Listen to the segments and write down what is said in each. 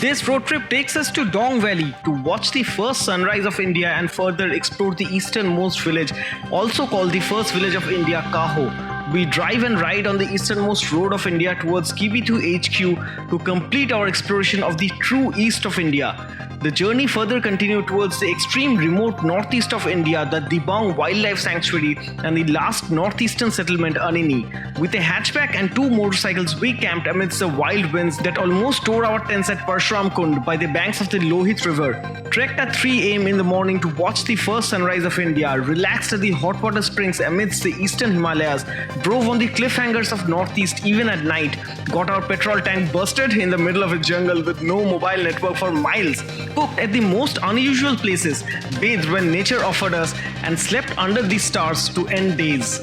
This road trip takes us to Dong Valley to watch the first sunrise of India and further explore the easternmost village, also called the first village of India, Kaho. We drive and ride on the easternmost road of India towards KB2 HQ to complete our exploration of the true east of India. The journey further continued towards the extreme remote northeast of India, the Dibang Wildlife Sanctuary, and the last northeastern settlement, Anini. With a hatchback and 2 motorcycles, we camped amidst the wild winds that almost tore our tents at Parshuram Kund by the banks of the Lohit River. Trekked at 3 am in the morning to watch the first sunrise of India, relaxed at the hot water springs amidst the eastern Himalayas, drove on the cliffhangers of northeast even at night, got our petrol tank busted in the middle of a jungle with no mobile network for miles, cooked at the most unusual places, bathed when nature offered us, and slept under the stars to end days.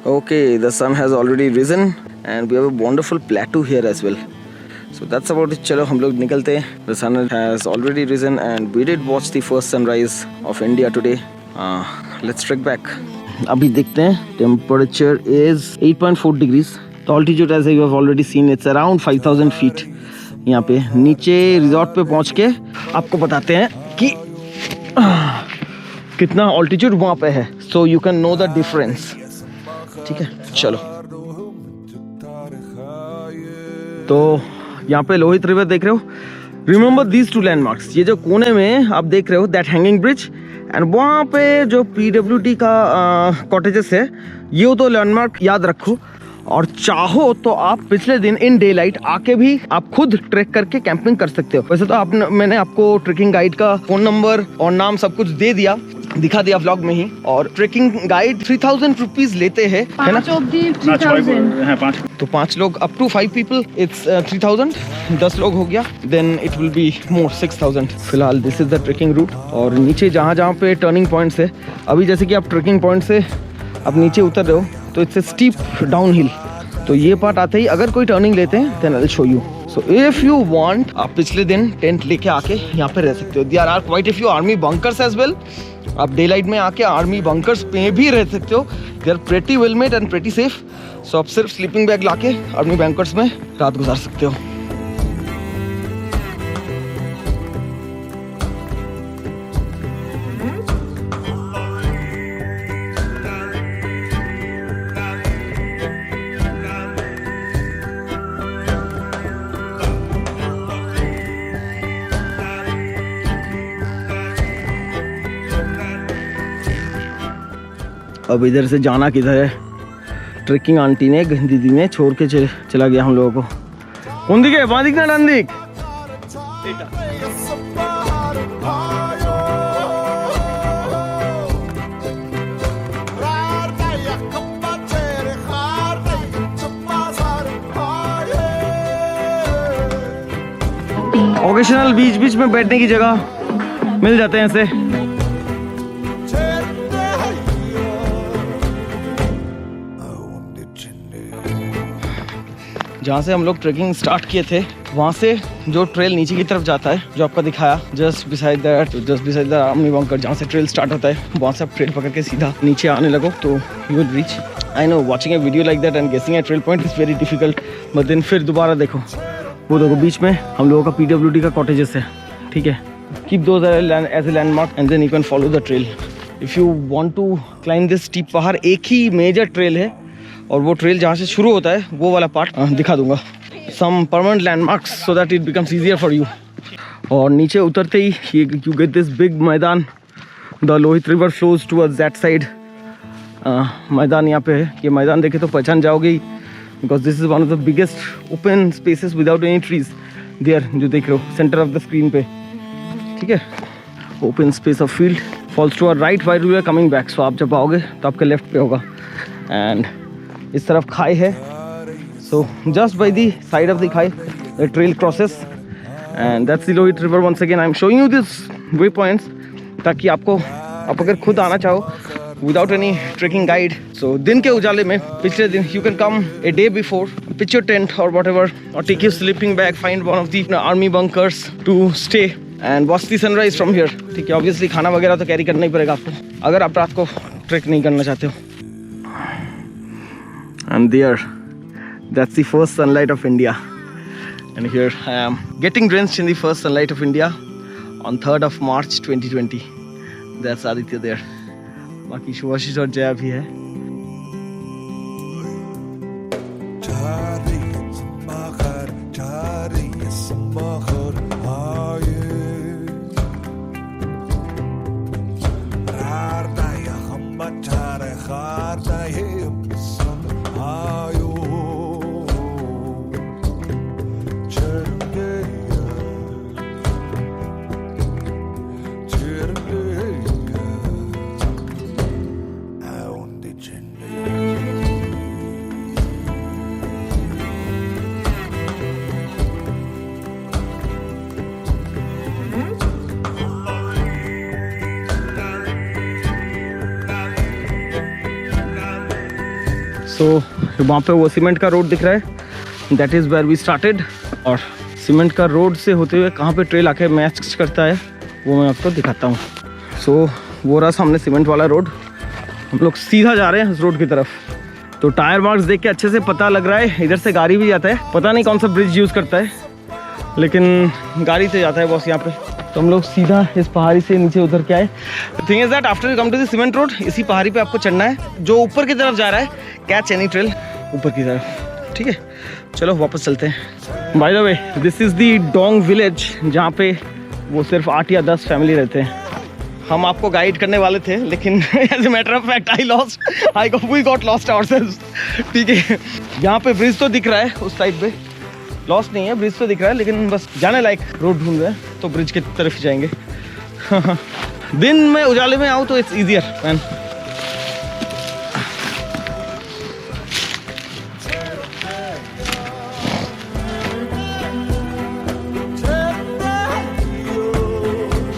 Okay, the sun has already risen and we have a wonderful plateau here as well. So that's about it. Chalo, hum log nikalte hain. The sun has already risen and we did watch the first sunrise of India today. Let's trek back. Abhi dekhte hain. Temperature is 8.4 degrees. The altitude, as you have already seen, it's around 5,000 feet. यहाँ पे नीचे resort पे पहुँच के आपको बताते हैं कि कितना ऑल्टीट्यूड वहाँ पे है. So you can know the difference. ठीक है, चलो. तो यहाँ पे लोहित रिवर देख रहे हो. Remember these 2 landmarks. ये जो कोने में आप देख रहे हो, दैट हैंगिंग ब्रिज, एंड वहाँ पे जो PWD का कॉटेजेस है, ये तो लैंडमार्क याद रखो. और चाहो तो आप पिछले दिन इन डे लाइट आके भी आप खुद ट्रैक करके कैंपिंग कर सकते हो. वैसे तो मैंने आपको ट्रेकिंग गाइड का फोन नंबर और नाम सब कुछ दे दिया, दिखा दिया व्लॉग में ही. और ट्रेकिंग गाइड 3000 रुपीज लेते हैं, है ना? 5 तो 5 लोग अप टू 5 पीपल इट्स 3000. 10 लोग हो गया, then it will be more 6000. फिलहाल this is the trekking route. और नीचे जहाँ पे टर्निंग पॉइंट्स है, अभी जैसे कि आप ट्रेकिंग पॉइंट से आप नीचे उतर रहे हो तो it's a steep down hill. तो ये पार्ट आते ही अगर कोई टर्निंग लेते हैं then I will show you. So if you want, आप पिछले दिन टेंट लेके आके यहाँ पे रह सकते हो. There are quite a few army bunkers as well. आप डे लाइट में आके आर्मी बंकर्स पे भी रह सकते हो. They are pretty well made and pretty safe. So आप सिर्फ स्लीपिंग बैग लाके आर्मी बंकर्स में रात गुजार सकते हो. अब इधर से जाना किधर है? ट्रेकिंग आंटी ने, दीदी ने छोड़ के चला गया हम लोगों को. कौन दिखे? वहाँ दिखना नंदिक. ओकेशनल बीच में बैठने की जगह मिल जाते हैं ऐसे. जहाँ से हम लोग ट्रेकिंग स्टार्ट किए थे, वहाँ से जो ट्रेल नीचे की तरफ जाता है, जो आपका दिखाया, just beside the army bunker, जहाँ से ट्रेल स्टार्ट होता है, वहाँ से आप ट्रेल पकड़ के सीधा नीचे आने लगो तो you will reach. I know watching a video like that and guessing a trail point is very difficult, but then फिर दोबारा देखो, वो देखो बीच में हम लोगों का PWD का कॉटेजेस है. ठीक है, keep those as a landmark and then you can follow the trail. If you want to climb this steep पहाड़, एक ही मेजर ट्रेल है और वो ट्रेल जहाँ से शुरू होता है वो वाला पार्ट दिखा दूंगा. Some permanent landmarks so that it becomes easier for you. और नीचे उतरते ही यू गेट दिस बिग मैदान. The Lohit river flows towards that side. मैदान यहाँ पे है. ये मैदान देखे तो पहचान जाओगे ही, because this is one of the biggest open spaces without any trees. There जो देख रहे हो सेंटर ऑफ द स्क्रीन पे, ठीक है, open space of field falls to our right while we are coming back. So आप जब आओगे तो आपके लेफ्ट पे होगा एंड इस तरफ खाई है. So just by the side of the खाई the trail crosses and that's the Lohit river. Once again I am showing you this waypoints, ताकि आप अगर खुद आना चाहो without any trekking guide, so दिन के उजाले में पिछले दिन you can come a day before, pitch your tent और व्हाटएवर, और take your sleeping bag, find one of the army bunkers to stay and watch the sunrise from here. ठीक है, ऑब्वियसली खाना वगैरह तो कैरी करना ही पड़ेगा आपको अगर आप रात को ट्रैक नहीं करना चाहते हो. And there, that's the first sunlight of India. And here I am getting drenched in the first sunlight of India on 3rd of March 2020. That's Aditya there. बाकी शुभाशीष और जया भी है. तो वहाँ पे वो सीमेंट का रोड दिख रहा है, that is where we started. और सीमेंट का रोड से होते हुए कहाँ पे ट्रेल आके मैच करता है वो मैं आपको दिखाता हूँ. सो वो रहा सामने सीमेंट वाला रोड. हम लोग सीधा जा रहे हैं उस रोड की तरफ. तो टायर मार्क्स देख के अच्छे से पता लग रहा है इधर से गाड़ी भी जाता है. पता नहीं कौन सा ब्रिज यूज़ करता है, लेकिन गाड़ी से जाता है बॉस यहाँ पे. तो हम लोग सीधा इस पहाड़ी से नीचे उतर के आए. Thing is that after you come to the cement road, इसी पहाड़ी पे आपको चढ़ना है जो ऊपर की तरफ जा रहा है. कैच एनी ट्रेल ऊपर की तरफ. ठीक है, चलो वापस चलते हैं. By the way, this is the Dong village, जहाँ पे वो सिर्फ 8 या 10 फैमिली रहते हैं. हम आपको गाइड करने वाले थे, लेकिन as a matter of fact we got lost ourselves. ठीक है, यहाँ पे ब्रिज तो दिख रहा है उस साइड पे, लॉस्ट नहीं है, ब्रिज तो दिख रहा है, लेकिन बस जाने लायक रोड ढूंढ रहे हैं तो ब्रिज की तरफ ही जाएंगे. दिन में उजाले में आओ तो it's easier man.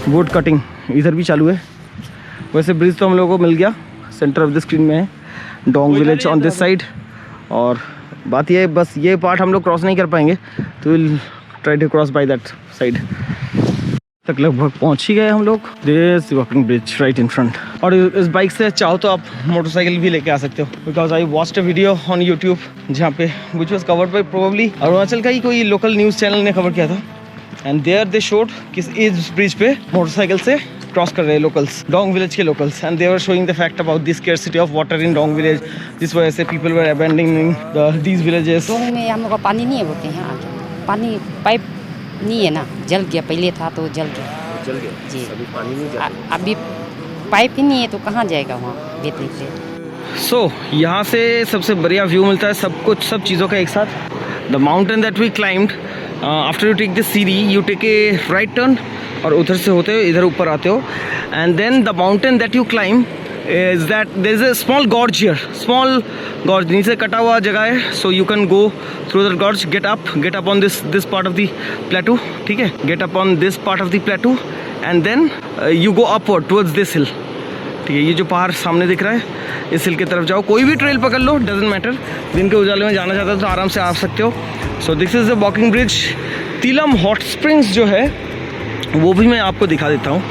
Would cutting इधर भी चालू है. वैसे ब्रिज तो हम लोगों को मिल गया, सेंटर ऑफ द स्क्रीन में है. Dong village on this side. और बात ये, बस ये पार्ट हम लोग क्रॉस नहीं कर पाएंगे, तो will try to cross by that side. तक लगभग पहुंच ही गए हम लोग. This walking bridge right in front. और इस बाइक से चाहो तो आप मोटरसाइकिल भी लेके आ सकते हो, because I watched a video on YouTube जहाँ पे which was covered by probably Arunachal का ही कोई लोकल न्यूज़ चैनल ने कवर किया था. एंड देयर दे शोड कि इस ब्रिज पे मोटरसाइकिल से क्रॉस कर रहे हैं लोकल्स, डोंग विलेज के locals. And they were showing the fact about the scarcity of water in Dong village. जिस वजह से people were abandoning these villages. Dong में हम लोग का पानी नहीं है बोलते हैं. यहाँ पानी पाइप नहीं है ना, जल गया. पहले था तो जल गया जी. अभी पानी नहीं जाता. अभी पाइप ही नहीं है तो कहाँ जाएगा वहाँ बेचने से. सो यहाँ से सबसे बढ़िया व्यू मिलता है, सब कुछ, सब चीज़ों का एक साथ. The mountain that we climbed, after you take the सीढ़ी you take a right turn और उधर से होते हुए इधर ऊपर आते हो. And then the mountain that you climb is that there is a small gorge here, small gorge, नीचे कटा हुआ जगह है. so you can go through the gorge, get up on this part of the plateau. ठीक है, get up on this part of the plateau and then you go upward towards this hill. ठीक है, ये जो पहाड़ सामने दिख रहा है, इस हिल की तरफ जाओ. कोई भी ट्रेल पकड़ लो, डजेंट मैटर. दिन के उजाले में जाना चाहते हो तो आराम से आ सकते हो. So this is the walking bridge. Tilam hot springs जो है वो भी मैं आपको दिखा देता हूँ.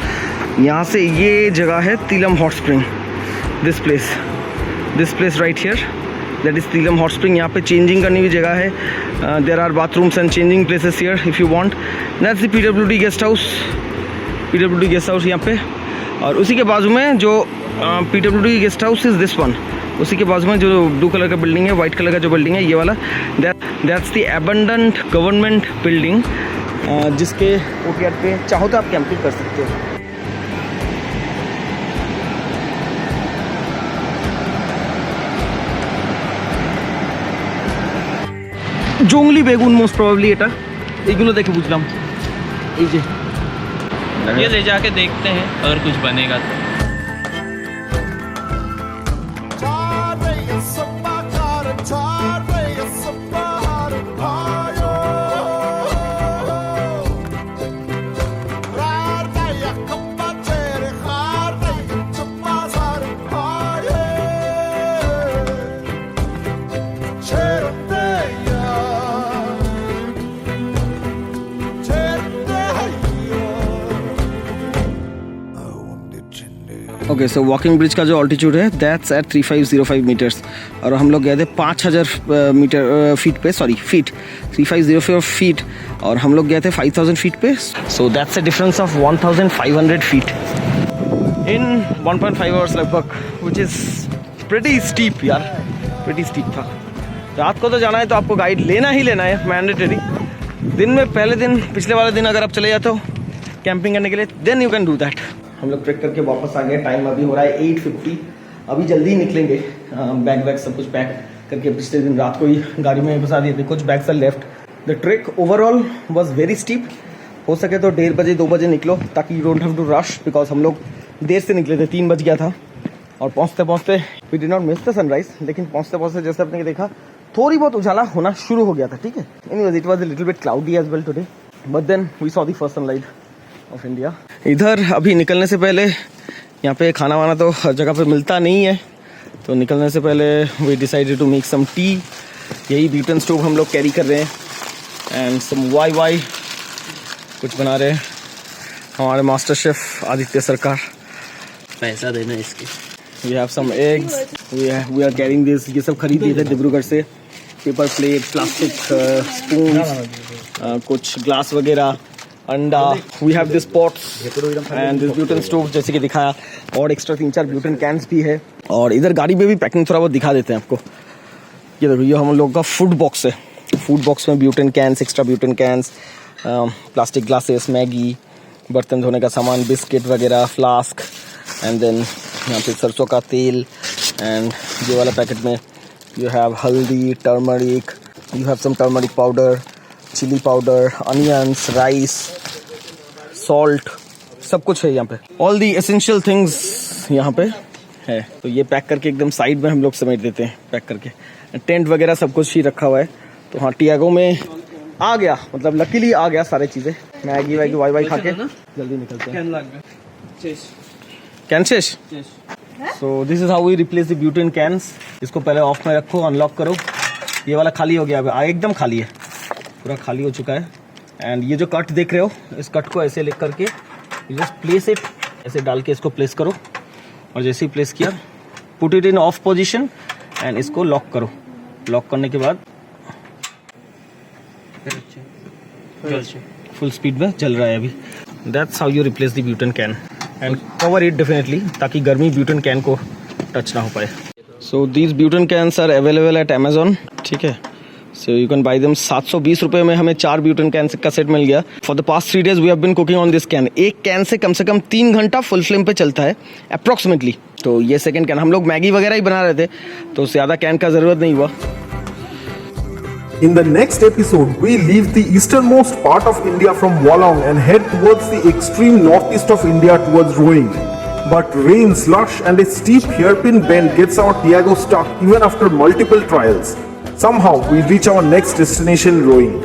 यहाँ से ये जगह है Tilam hot spring. This place right here, that is Tilam hot spring. यहाँ पे चेंजिंग करने की जगह है. There are bathrooms and changing places here if you want. That's the PWD guest house यहाँ पे. और उसी के बाजू में जो PWD guest house is this one. उसी के बाजू में जो ब्लू कलर का बिल्डिंग है, वाइट कलर का जो बिल्डिंग है ये वाला, that's the abundant government building, जिसके कोर्टयार्ड पे चाहो तो आप कैंपिंग कर सकते हो. জংলি বেগুন মোস্ট প্রবাবলি এটা. এইগুলো দেখে বুঝলাম. এই যে ये ले जाके देखते हैं अगर कुछ बनेगा तो. ओके सो वॉकिंग ब्रिज का जो ऑल्टीट्यूड है दैट्स एट 3505 मीटर्स और हम लोग गए थे 5000 फीट पे, सॉरी फीट, 3505 फीट और हम लोग गए थे 5000 फीट पे. So that's a difference of 1500 feet in 1.5 hours लगभग, विच इज़ प्रेटी स्टीप यार, प्रेटी स्टीप था. रात को तो जाना है तो आपको गाइड लेना ही लेना है, मैंडेटरी. दिन में पहले दिन, पिछले वाले दिन अगर आप चले जाते हो कैंपिंग करने के लिए, then you can do that. हम लोग ट्रेक करके वापस आ गए. टाइम अभी हो रहा है 8:50. अभी जल्दी ही निकलेंगे. बैग वैग सब कुछ पैक करके पिछले दिन रात को ही गाड़ी में घुसा दिए थे. कुछ bags are left. The trek overall was very steep. हो सके तो 1:30 बजे 2 बजे निकलो ताकि you don't have to rush, because हम लोग देर से निकले थे, 3 बज गया था. और पहुँचते पहुँचते we did not miss the sunrise, लेकिन पहुँचते पहुँचते जैसे आपने देखा थोड़ी बहुत उजाला होना शुरू हो गया था. ठीक है, anyways it was a little bit cloudy as well today, but then we saw the first sunlight of India. इधर अभी निकलने से पहले यहाँ पे खाना वाना तो हर जगह पे मिलता नहीं है, तो निकलने से पहले we decided to make some tea. यही ब्यूटन स्टोव हम लोग कैरी कर रहे हैं एंड सम वाई कुछ बना रहे हैं हमारे मास्टर शेफ आदित्य सरकार. पैसा देना इसके. We have some eggs, we are carrying this. ये सब खरीद लिए थे डिब्रूगढ़ से. पेपर प्लेट, प्लास्टिक स्पून, कुछ ग्लास वगैरह, अंडा. We have this pots and this butane stove जैसे कि दिखाया, और एक्स्ट्रा 3-4 ब्यूटन कैंस भी है. और इधर गाड़ी में भी पैकिंग थोड़ा बहुत दिखा देते हैं आपको. ये देखो, ये हम लोग का फूड बॉक्स है. फूड बॉक्स में butane cans, extra butane cans, plastic glasses, Maggi, बर्तन धोने का सामान, बिस्किट वगैरह, फ्लास्क, एंड देन यहाँ पे सरसों का तेल. एंड ये वाला पैकेट में you have haldi, turmeric, you have some turmeric powder, chilli powder, onions, rice, salt, सब कुछ है यहाँ पे. ऑल दी एसेंशियल थिंग्स यहाँ पे है. तो ये पैक करके एकदम साइड में हम लोग समेट देते हैं पैक करके. टेंट वगैरह सब कुछ ही रखा हुआ है. तो हाँ, टियागो में आ गया, मतलब लकीली आ गया सारी चीज़ें. मैगी वैगी वाई खा के जल्दी निकलते हैं. कैन शेष. So this is how we replace the butane cans. इसको पहले ऑफ में रखो, अनलॉक करो. ये वाला खाली हो गया, अभी एकदम खाली है, पूरा खाली हो चुका है. एंड ये जो कट देख रहे हो, इस कट को ऐसे लेकर करके जस्ट प्लेस इट, ऐसे डाल के इसको प्लेस करो. और जैसे ही प्लेस किया, put it in of position and इसको लॉक करो. लॉक करने के बाद फुल स्पीड में चल रहा है अभी. That's how you replace the butane can and cover it definitely, ताकि गर्मी ब्यूटेन कैन को टच ना हो पाए. So these butane cans are available at Amazon. ठीक है, so you can buy them. 720 रुपये में हमें 4 ब्यूटेन कैन का सेट मिल गया. For the past 3 days we have been cooking on this can. एक कैन से कम 3 घंटा फुल फ्लेम पे चलता है अप्रॉक्सीमेटली. तो ये सेकंड कैन. हम लोग मैगी वगैरह ही बना रहे थे, तो ज़्यादा कैन का ज़रूरत नहीं हुआ. In the next episode, we leave the easternmost part of India from Wolong and head towards the extreme northeast of India towards Roing. But rain, slush and a steep hairpin bend gets our Tiago stuck even after multiple trials. Somehow, we reach our next destination, Roing.